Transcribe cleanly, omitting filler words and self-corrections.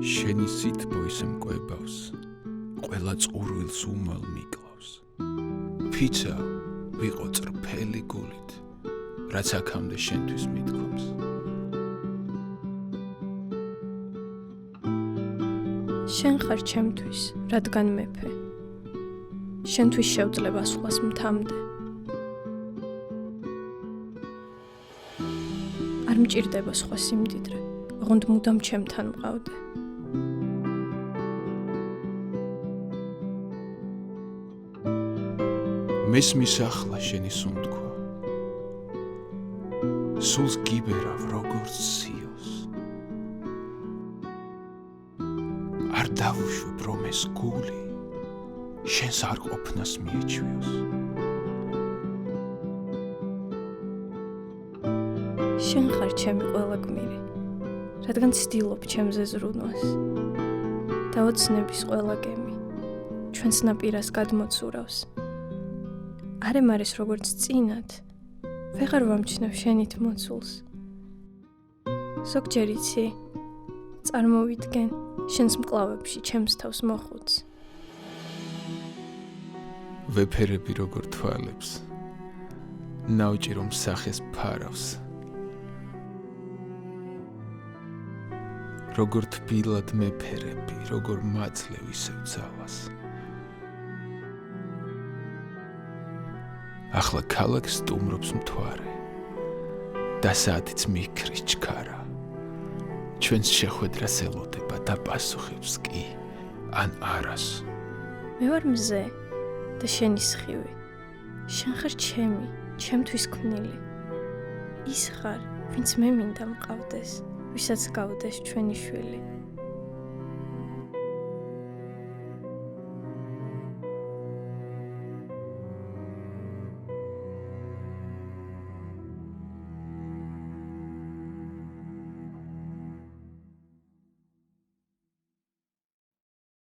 შენი სითბო ისე მკვებავს, ყველა წყურვილს უმალ მიკლავს. ფიცა ვიყო წრფელი გულით, რაც აქამდე შენთვის მithქვამს. შენ ხარ ჩემთვის, რადგან მეფე. შენთვის შევძლებ ასვლას მთამდე. არ მჭირდება სხვა სიმდიდრე, ოღონდ მუდამ ჩემთან მყავდე. მესმის ახლა შენი სუნთქვა, სულს გიბერავ როგორც სიოს. არ დავუშვებ რომ ეს გული შენს არ ყოფნას მიეჩვიოს. შენ ხარ ჩემი ყველა გმირი, რადგან ცდილობ ჩემზე ზრუნვას. დაოცნების ყველა გემი ჩვენს ნაპირას გადმოცურავს. არ ემარეს როგორც წინათ, ვეღარ ვამჩნევ შენით მოცულს. ზოგჯერ იცი, წარმოვიდგენ შენს მკლავებში ჩემს თავს მოხუც. ვეფერები როგორ თვალებს, ნაუჭი რომ სახეს ფარავს. როგორ თბილად მეფერები, როგორ მაძლევ ისევ ძალას. ახლა ქალაქს სტუმრობს მთვარე, და საათიც მიქრის ჩქარა. ჩვენს შეხვედრას ელოდება და პასუხებს კი, ან არას. მე ვარ მზე და შენი სხივი. შენ ხარ ჩემი, ჩემთვის ქმნილი. ის ხარ, ვინც მე მინდა მყავდეს, ვისაც გავდეს ჩვენი შვილი.